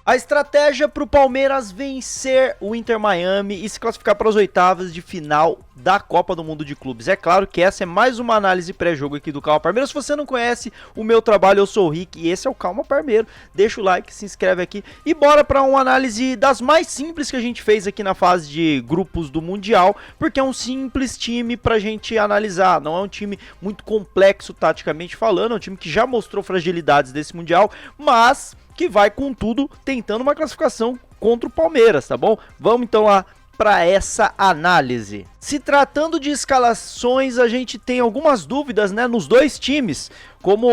A estratégia para o Palmeiras vencer o Inter Miami e se classificar para as oitavas de final da Copa do Mundo de Clubes. É claro que essa é mais uma análise pré-jogo aqui do Calma Parmeiro. Se você não conhece o meu trabalho, eu sou o Rick e esse é o Calma Parmeiro. Deixa o like, se inscreve aqui e bora para uma análise das mais simples que a gente fez aqui na fase de grupos do Mundial, porque é um simples time pra gente analisar. Não é um time muito complexo taticamente falando, é um time que já mostrou fragilidades desse Mundial, mas que vai com tudo tentando uma classificação contra o Palmeiras, tá bom? Vamos então lá para essa análise. Se tratando de escalações, a gente tem algumas dúvidas, né, nos dois times, como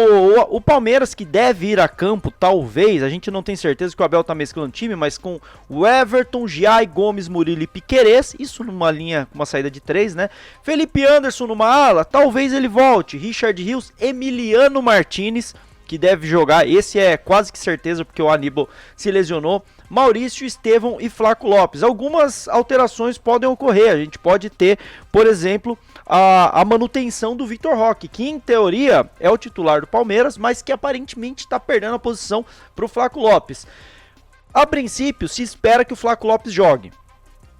o Palmeiras, que deve ir a campo, talvez, a gente não tem certeza que o Abel tá mesclando time, mas com o Everton, Giai, Gomes, Murilo e Piquerez, isso numa linha, uma saída de 3, né? Felipe Anderson numa ala, talvez ele volte, Richard Rios, Emiliano Martinez, que deve jogar, esse é quase que certeza porque o Aníbal se lesionou, Maurício, Estevão e Flaco Lopes. Algumas alterações podem ocorrer, a gente pode ter, por exemplo, a manutenção do Vitor Roque, que em teoria é o titular do Palmeiras, mas que aparentemente está perdendo a posição para o Flaco Lopes. A princípio, se espera que o Flaco Lopes jogue.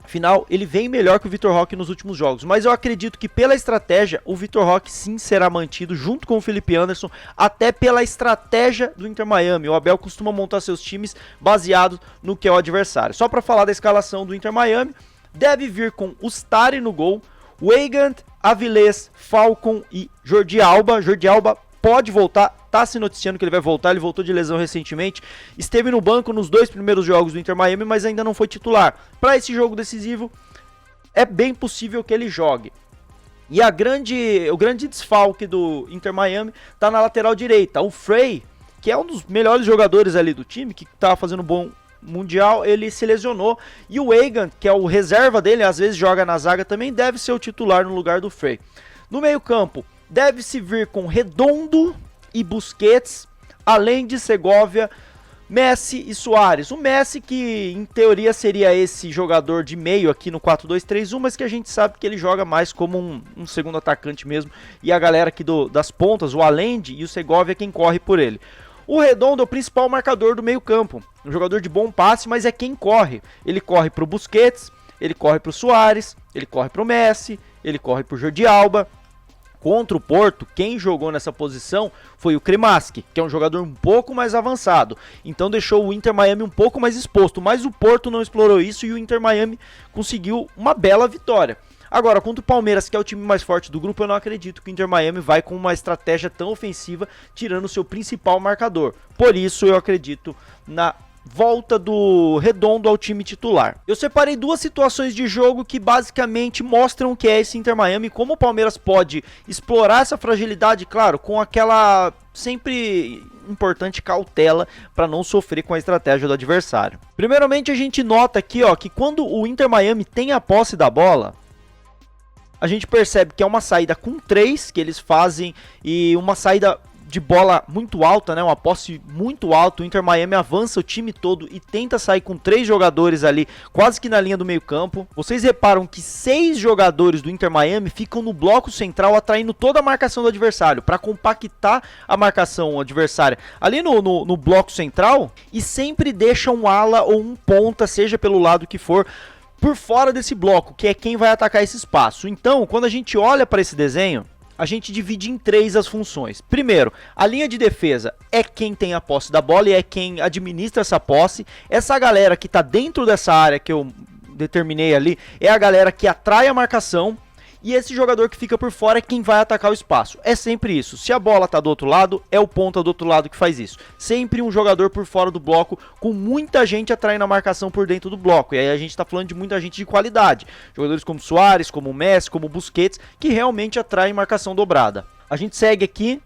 Afinal, ele vem melhor que o Vitor Roque nos últimos jogos, mas eu acredito que pela estratégia, o Vitor Roque sim será mantido junto com o Felipe Anderson, até pela estratégia do Inter Miami. O Abel costuma montar seus times baseados no que é o adversário. Só para falar da escalação do Inter Miami, deve vir com Ustari no gol, Weigand, Avilés, Falcon e Jordi Alba. Jordi Alba pode voltar, tá se noticiando que ele vai voltar, ele voltou de lesão recentemente, esteve no banco nos 2 primeiros jogos do Inter Miami, mas ainda não foi titular. Para esse jogo decisivo, é bem possível que ele jogue. E o grande desfalque do Inter Miami tá na lateral direita. O Frey, que é um dos melhores jogadores ali do time, que tá fazendo um bom Mundial, ele se lesionou. E o Weigand, que é o reserva dele, às vezes joga na zaga também, deve ser o titular no lugar do Frey. No meio campo, deve-se vir com Redondo e Busquets, além de Segovia, Messi e Suárez. O Messi, que em teoria seria esse jogador de meio aqui no 4-2-3-1, mas que a gente sabe que ele joga mais como um segundo atacante mesmo. E a galera aqui das pontas, o Allende e o Segovia, quem corre por ele. O Redondo é o principal marcador do meio campo. Um jogador de bom passe, mas é quem corre. Ele corre para o Busquets, ele corre para o Suárez, ele corre para o Messi, ele corre para o Jordi Alba. Contra o Porto, quem jogou nessa posição foi o Cremaschi, que é um jogador um pouco mais avançado. Então deixou o Inter Miami um pouco mais exposto, mas o Porto não explorou isso e o Inter Miami conseguiu uma bela vitória. Agora, contra o Palmeiras, que é o time mais forte do grupo, eu não acredito que o Inter Miami vai com uma estratégia tão ofensiva, tirando o seu principal marcador. Por isso eu acredito na volta do Redondo ao time titular. Eu separei duas situações de jogo que basicamente mostram o que é esse Inter Miami, como o Palmeiras pode explorar essa fragilidade, claro, com aquela sempre importante cautela para não sofrer com a estratégia do adversário. Primeiramente, a gente nota aqui, ó, que quando o Inter Miami tem a posse da bola, a gente percebe que é uma saída com 3 que eles fazem e uma saída de bola muito alta, né? Uma posse muito alta. O Inter Miami avança o time todo e tenta sair com 3 jogadores ali, quase que na linha do meio campo. Vocês reparam que 6 jogadores do Inter Miami ficam no bloco central, atraindo toda a marcação do adversário, para compactar a marcação adversária ali no bloco central, e sempre deixa um ala ou um ponta, seja pelo lado que for, por fora desse bloco, que é quem vai atacar esse espaço. Então, quando a gente olha para esse desenho, a gente divide em 3 as funções. Primeiro, a linha de defesa é quem tem a posse da bola e é quem administra essa posse. Essa galera que está dentro dessa área que eu determinei ali é a galera que atrai a marcação. E esse jogador que fica por fora é quem vai atacar o espaço. É sempre isso. Se a bola está do outro lado, é o ponta do outro lado que faz isso. Sempre um jogador por fora do bloco, com muita gente atraindo a marcação por dentro do bloco. E aí a gente está falando de muita gente de qualidade. Jogadores como Suárez, como Messi, como Busquets, que realmente atraem marcação dobrada. A gente segue aqui.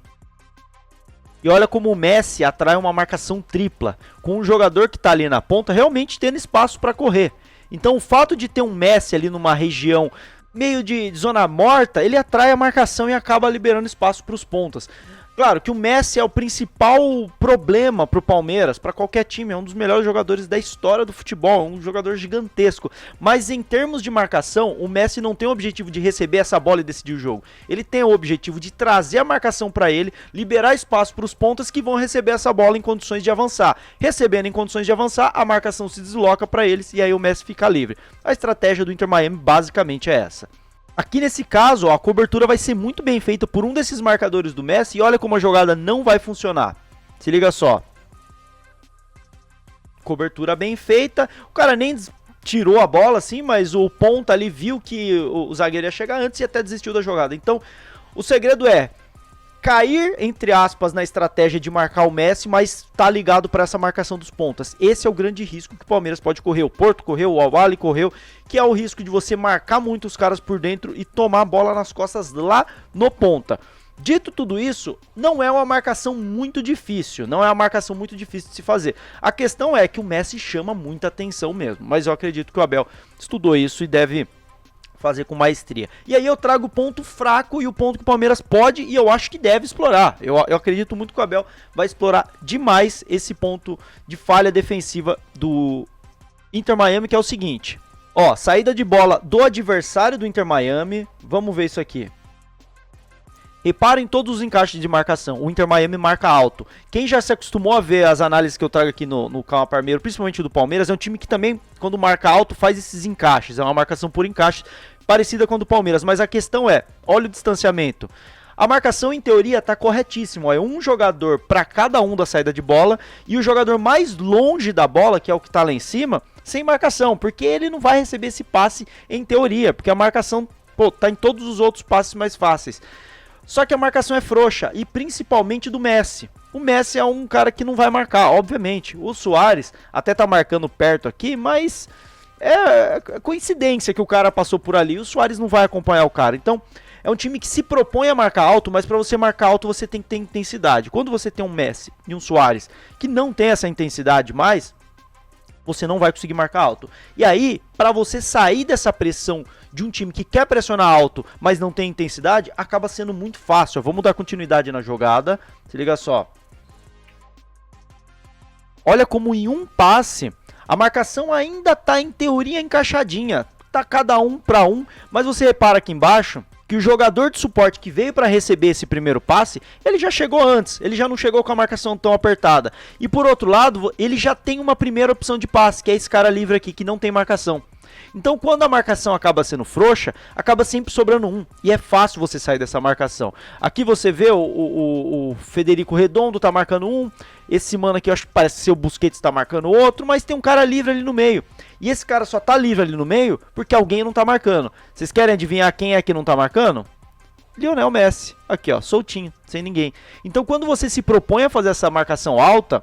E olha como o Messi atrai uma marcação tripla, com um jogador que está ali na ponta realmente tendo espaço para correr. Então o fato de ter um Messi ali numa região meio de zona morta, ele atrai a marcação e acaba liberando espaço para os pontas. Claro que o Messi é o principal problema pro Palmeiras, para qualquer time, é um dos melhores jogadores da história do futebol, um jogador gigantesco. Mas em termos de marcação, o Messi não tem o objetivo de receber essa bola e decidir o jogo. Ele tem o objetivo de trazer a marcação para ele, liberar espaço para os pontas que vão receber essa bola em condições de avançar. Recebendo em condições de avançar, a marcação se desloca para eles e aí o Messi fica livre. A estratégia do Inter Miami basicamente é essa. Aqui nesse caso, ó, a cobertura vai ser muito bem feita por um desses marcadores do Messi e olha como a jogada não vai funcionar. Se liga só. Cobertura bem feita, o cara nem tirou a bola assim, mas o ponta ali viu que o zagueiro ia chegar antes e até desistiu da jogada. Então, o segredo é cair, entre aspas, na estratégia de marcar o Messi, mas tá ligado para essa marcação dos pontas. Esse é o grande risco que o Palmeiras pode correr. O Porto correu, o Al-Ahly correu, que é o risco de você marcar muito os caras por dentro e tomar a bola nas costas lá no ponta. Dito tudo isso, não é uma marcação muito difícil, de se fazer. A questão é que o Messi chama muita atenção mesmo, mas eu acredito que o Abel estudou isso e deve fazer com maestria. E aí eu trago o ponto fraco e o ponto que o Palmeiras pode e eu acho que deve explorar. Eu acredito muito que o Abel vai explorar demais esse ponto de falha defensiva do Inter Miami, que é o seguinte. Ó, saída de bola do adversário do Inter Miami. Vamos ver isso aqui. Reparem todos os encaixes de marcação. O Inter Miami marca alto. Quem já se acostumou a ver as análises que eu trago aqui no Calma Parmeiro, principalmente do Palmeiras, é um time que também, quando marca alto, faz esses encaixes. É uma marcação por encaixe, parecida com a do Palmeiras. Mas a questão é, olha o distanciamento. A marcação, em teoria, está corretíssima. É um jogador para cada um da saída de bola e o jogador mais longe da bola, que é o que está lá em cima, sem marcação. Porque ele não vai receber esse passe em teoria. Porque a marcação está em todos os outros passes mais fáceis. Só que a marcação é frouxa, e principalmente do Messi. O Messi é um cara que não vai marcar, obviamente. O Suárez até tá marcando perto aqui, mas é coincidência que o cara passou por ali. O Suárez não vai acompanhar o cara. Então, é um time que se propõe a marcar alto, mas para você marcar alto você tem que ter intensidade. Quando você tem um Messi e um Suárez que não tem essa intensidade mais, você não vai conseguir marcar alto. E aí, para você sair dessa pressão de um time que quer pressionar alto, mas não tem intensidade, acaba sendo muito fácil. Vamos dar continuidade na jogada. Se liga só. Olha como em um passe, a marcação ainda está em teoria encaixadinha. Tá cada um para um, mas você repara aqui embaixo que o jogador de suporte que veio para receber esse primeiro passe, ele já chegou antes, ele já não chegou com a marcação tão apertada. E por outro lado, ele já tem uma primeira opção de passe, que é esse cara livre aqui, que não tem marcação. Então, quando a marcação acaba sendo frouxa, acaba sempre sobrando um. E é fácil você sair dessa marcação. Aqui você vê o Federico Redondo tá marcando um. Esse mano aqui, eu acho que parece ser o Busquets tá marcando outro. Mas tem um cara livre ali no meio. E esse cara só tá livre ali no meio porque alguém não tá marcando. Vocês querem adivinhar quem é que não tá marcando? Lionel Messi. Aqui, ó, soltinho, sem ninguém. Então, quando você se propõe a fazer essa marcação alta,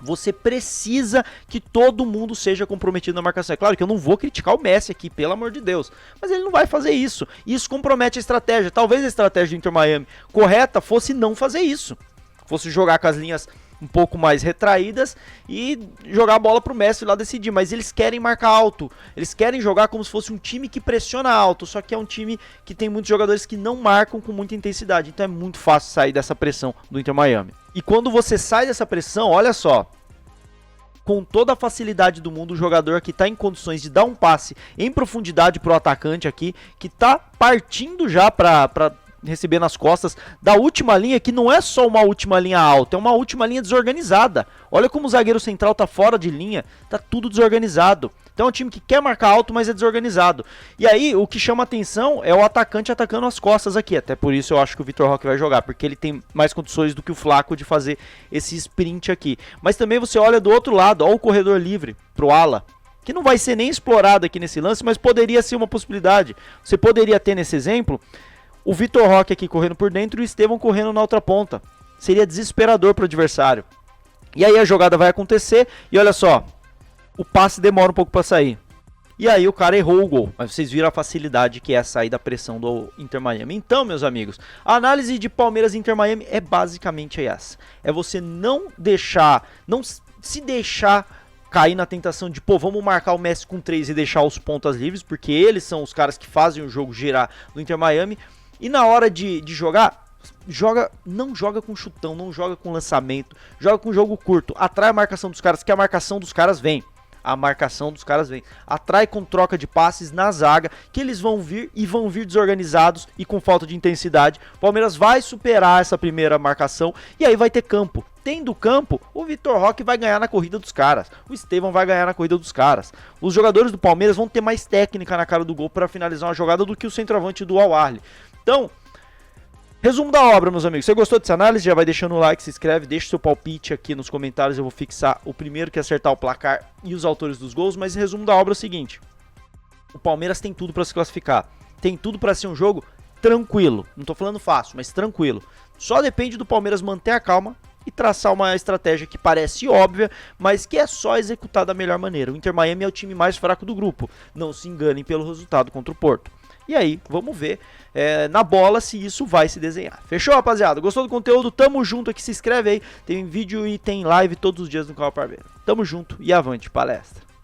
você precisa que todo mundo seja comprometido na marcação. É claro que eu não vou criticar o Messi aqui, pelo amor de Deus. Mas ele não vai fazer isso. Isso compromete a estratégia. Talvez a estratégia do Inter Miami correta fosse não fazer isso. Fosse jogar com as linhas um pouco mais retraídas e jogar a bola pro Messi lá decidir. Mas eles querem marcar alto. Eles querem jogar como se fosse um time que pressiona alto. Só que é um time que tem muitos jogadores que não marcam com muita intensidade. Então é muito fácil sair dessa pressão do Inter Miami. E quando você sai dessa pressão, olha só, com toda a facilidade do mundo, o jogador aqui está em condições de dar um passe em profundidade para o atacante aqui, que está partindo já para receber nas costas da última linha, que não é só uma última linha alta, é uma última linha desorganizada. Olha como o zagueiro central tá fora de linha, tá tudo desorganizado. Então é um time que quer marcar alto, mas é desorganizado. E aí, o que chama atenção é o atacante atacando as costas aqui. Até por isso eu acho que o Vitor Roque vai jogar, porque ele tem mais condições do que o Flaco de fazer esse sprint aqui. Mas também você olha do outro lado, ó, o corredor livre pro ala, que não vai ser nem explorado aqui nesse lance, mas poderia ser uma possibilidade. Você poderia ter nesse exemplo o Vitor Roque aqui correndo por dentro e o Estevão correndo na outra ponta. Seria desesperador pro adversário. E aí a jogada vai acontecer e olha só, o passe demora um pouco para sair. E aí o cara errou o gol. Mas vocês viram a facilidade que é sair da pressão do Inter Miami. Então, meus amigos, a análise de Palmeiras e Inter Miami é basicamente essa. É você não se deixar cair na tentação de, pô, vamos marcar o Messi com 3 e deixar os pontas livres, porque eles são os caras que fazem o jogo girar do Inter Miami. E na hora de jogar, Não joga com chutão, não joga com lançamento, joga com jogo curto, atrai a marcação dos caras, que a marcação dos caras vem. A marcação dos caras vem. Atrai com troca de passes na zaga, que eles vão vir e vão vir desorganizados e com falta de intensidade. O Palmeiras vai superar essa primeira marcação e aí vai ter campo. Tendo campo, o Vitor Roque vai ganhar na corrida dos caras. O Estevão vai ganhar na corrida dos caras. Os jogadores do Palmeiras vão ter mais técnica na cara do gol para finalizar uma jogada do que o centroavante do Al Ahly. Então, resumo da obra, meus amigos. Você gostou dessa análise? Já vai deixando o like, se inscreve, deixa seu palpite aqui nos comentários. Eu vou fixar o primeiro que acertar o placar e os autores dos gols. Mas resumo da obra é o seguinte: o Palmeiras tem tudo para se classificar. Tem tudo para ser um jogo tranquilo. Não tô falando fácil, mas tranquilo. Só depende do Palmeiras manter a calma e traçar uma estratégia que parece óbvia, mas que é só executar da melhor maneira. O Inter Miami é o time mais fraco do grupo. Não se enganem pelo resultado contra o Porto. E aí, vamos ver na bola se isso vai se desenhar. Fechou, rapaziada? Gostou do conteúdo? Tamo junto aqui, se inscreve aí. Tem vídeo e tem live todos os dias no canal Parmeira. Tamo junto e avante palestra.